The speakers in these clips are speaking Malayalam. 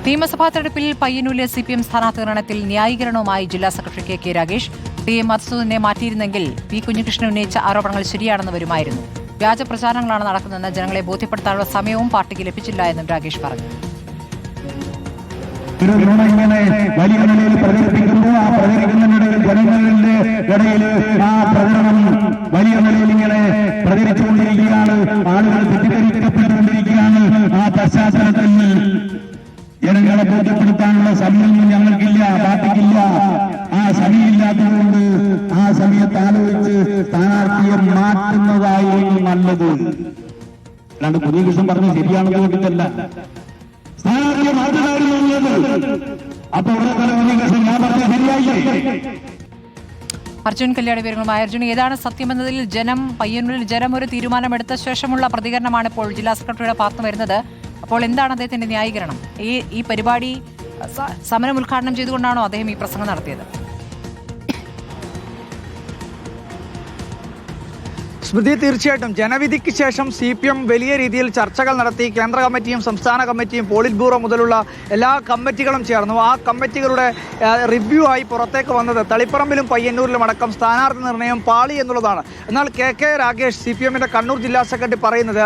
നിയമസഭാ തെരഞ്ഞെടുപ്പിൽ പയ്യന്നൂരിലെ CPM സ്ഥാനാർത്ഥി നിർണയത്തിൽ ന്യായീകരണവുമായി ജില്ലാ സെക്രട്ടറി കെ രാഗേഷ്. ടി.എ. മധുസൂദനെ മാറ്റിയിരുന്നെങ്കിൽ പി. കുഞ്ഞികൃഷ്ണൻ ഉന്നയിച്ച ആരോപണങ്ങൾ ശരിയാണെന്ന് വരുമായിരുന്നു. വ്യാജ പ്രചാരണങ്ങളാണ് നടക്കുന്നതെന്ന് ജനങ്ങളെ ബോധ്യപ്പെടുത്താനുള്ള സമയവും പാർട്ടിക്ക് ലഭിച്ചില്ല എന്നും രാഗേഷ് പറഞ്ഞു. ഒരു നുണ ഇങ്ങനെ വലിയ നിലയിൽ പ്രചരിപ്പിക്കുമ്പോൾ ആ പ്രചരിക്കുന്നതിനിടയിൽ ജനങ്ങളുടെ ഇടയിൽ ആ പ്രചരണം വലിയ നിലയിൽ ഇങ്ങനെ പ്രചരിച്ചുകൊണ്ടിരിക്കുകയാണ്. ആളുകൾ തെറ്റിദ്ധരിക്കപ്പെട്ടുകൊണ്ടിരിക്കുകയാണ്. ആ പശ്ചാത്തലത്തിൽ ജനങ്ങളെ ബോധ്യപ്പെടുത്താനുള്ള സമയമൊന്നും ഞങ്ങൾക്കില്ല, പാർട്ടിക്കില്ല. ആ സമയമില്ലാത്തതുകൊണ്ട് ആ സമയത്ത് ആലോചിച്ച് സ്ഥാനാർത്ഥിയെ മാറ്റുന്നതായിരുന്നു നല്ലത്. അല്ലാണ്ട് കുഞ്ഞികൃഷ്ണൻ പറഞ്ഞത് ശരിയാണെന്ന് വേണ്ടിയിട്ടല്ല, സ്ഥാനാർത്ഥിയെ മാറ്റുന്നതായിരുന്നു നല്ലത്. അപ്പൊ കുഞ്ഞികൃഷ്ണൻ ഞാൻ പറഞ്ഞ ശരിയായില്ലേ? അർജുൻ കല്യാണി വിവരങ്ങളുമായി. അർജുൻ, ഏതാണ് സത്യമെന്നതിൽ പയ്യന്നൂരിൽ ജനം ഒരു തീരുമാനമെടുത്ത ശേഷമുള്ള പ്രതികരണമാണ് ഇപ്പോൾ ജില്ലാ സെക്രട്ടറിയുടെ ഭാഗത്ത് വരുന്നത്. അപ്പോൾ എന്താണ് അദ്ദേഹത്തിന്റെ ന്യായീകരണം? ഈ പരിപാടി സമരം ഉദ്ഘാടനം ചെയ്തുകൊണ്ടാണോ അദ്ദേഹം ഈ പ്രസംഗം നടത്തിയത്? സ്മൃതി, തീർച്ചയായിട്ടും ജനവിധിക്ക് ശേഷം CPM വലിയ രീതിയിൽ ചർച്ചകൾ നടത്തി. കേന്ദ്ര കമ്മിറ്റിയും സംസ്ഥാന കമ്മിറ്റിയും പോളിറ്റ് ബ്യൂറോ മുതലുള്ള എല്ലാ കമ്മിറ്റികളും ചേർന്നു. ആ കമ്മിറ്റികളുടെ റിവ്യൂ ആയി പുറത്തേക്ക് വന്നത് തളിപ്പറമ്പിലും പയ്യന്നൂരിലും അടക്കം സ്ഥാനാർത്ഥി നിർണയം പാളി എന്നുള്ളതാണ്. എന്നാൽ കെ രാഗേഷ് CPMന്റെ കണ്ണൂർ ജില്ലാ സെക്രട്ടറി പറയുന്നത്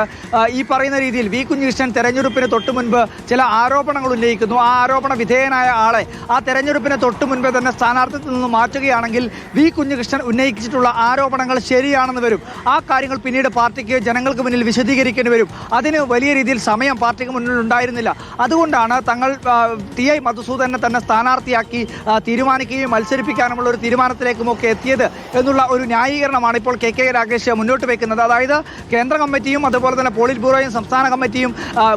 ഈ പറയുന്ന രീതിയിൽ വി. കുഞ്ഞികൃഷ്ണൻ തെരഞ്ഞെടുപ്പിന് തൊട്ടു മുൻപ് ചില ആരോപണങ്ങൾ ഉന്നയിക്കുന്നു. ആ ആരോപണ വിധേയനായ ആളെ ആ തെരഞ്ഞെടുപ്പിന് തൊട്ടു മുൻപേ തന്നെ സ്ഥാനാർത്ഥിത്വത്തിൽ നിന്ന് മാറ്റുകയാണെങ്കിൽ വി. കുഞ്ഞികൃഷ്ണൻ ഉന്നയിച്ചിട്ടുള്ള ആരോപണങ്ങൾ ശരിയാണെന്ന് വരും. ആ കാര്യങ്ങൾ പിന്നീട് പാർട്ടിക്ക് ജനങ്ങൾക്ക് മുന്നിൽ വിശദീകരിക്കേണ്ടി വരും. അതിന് വലിയ രീതിയിൽ സമയം പാർട്ടിക്ക് മുന്നിൽ ഉണ്ടായിരുന്നില്ല. അതുകൊണ്ടാണ് തങ്ങൾ ടി.ഐ. മധുസൂദനെ തന്നെ സ്ഥാനാർത്ഥിയാക്കി തീരുമാനിക്കുകയും മത്സരിപ്പിക്കാനുമുള്ള ഒരു തീരുമാനത്തിലേക്കുമൊക്കെ എത്തിയത് എന്നുള്ള ഒരു ന്യായീകരണമാണ് ഇപ്പോൾ കെ രാഗേഷ് മുന്നോട്ട് വയ്ക്കുന്നത്. അതായത് കേന്ദ്ര കമ്മിറ്റിയും അതുപോലെ തന്നെ പോളിറ്റ് ബ്യൂറോയും സംസ്ഥാന കമ്മിറ്റിയും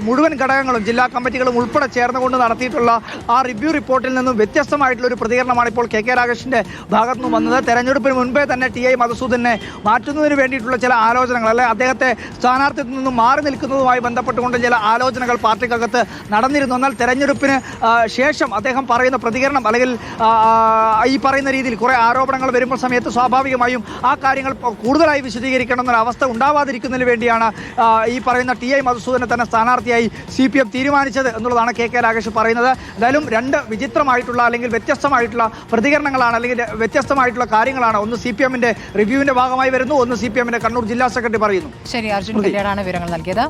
മുഴുവൻ ഘടകങ്ങളും ജില്ലാ കമ്മിറ്റികളും ഉൾപ്പെടെ ചേർന്നുകൊണ്ട് നടത്തിയിട്ടുള്ള ആ റിവ്യൂ റിപ്പോർട്ടിൽ നിന്നും വ്യത്യസ്തമായിട്ടുള്ള ഒരു പ്രതികരണമാണ് ഇപ്പോൾ കെ രാഗേഷിന്റെ ഭാഗത്തു നിന്ന് വന്നത്. തെരഞ്ഞെടുപ്പിന് മുൻപേ തന്നെ ടി.ഐ. മധുസൂദനെ മാറ്റുന്നതിന് വേണ്ടിയിട്ടുള്ള ചില ആലോചനകൾ, അല്ലെ അദ്ദേഹത്തെ സ്ഥാനാർത്ഥിത്വത്തിൽ നിന്നും മാറി നിൽക്കുന്നതുമായി ബന്ധപ്പെട്ടുകൊണ്ട് ചില ആലോചനകൾ പാർട്ടിക്കകത്ത് നടന്നിരുന്നു. എന്നാൽ തെരഞ്ഞെടുപ്പിന് ശേഷം അദ്ദേഹം പറയുന്ന പ്രതികരണം അല്ലെങ്കിൽ ഈ പറയുന്ന രീതിയിൽ കുറെ ആരോപണങ്ങൾ വരുമ്പോൾ സമയത്ത് സ്വാഭാവികമായും ആ കാര്യങ്ങൾ കൂടുതലായി വിശദീകരിക്കണമെന്നൊരു അവസ്ഥ ഉണ്ടാവാതിരിക്കുന്നതിന് വേണ്ടിയാണ് ഈ പറയുന്ന ടി.ഐ. മധുസൂദനെ തന്നെ സ്ഥാനാർത്ഥിയായി CPM തീരുമാനിച്ചത് എന്നുള്ളതാണ് കെ രാഗേഷ് പറയുന്നത്. എന്തായാലും രണ്ട് വിചിത്രമായിട്ടുള്ള അല്ലെങ്കിൽ വ്യത്യസ്തമായിട്ടുള്ള പ്രതികരണങ്ങളാണ്, അല്ലെങ്കിൽ വ്യത്യസ്തമായിട്ടുള്ള കാര്യങ്ങളാണ്. ഒന്ന് CPMന്റെ റിവ്യൂവിന്റെ ഭാഗമായി വരുന്നു, ഒന്ന് CPMന്റെ കണ്ണൂർ ജില്ലാ സെക്രട്ടറി പറയുന്നു. ശരി, അർജുൻ കല്യാണാണ് വിവരങ്ങൾ നൽകിയത്.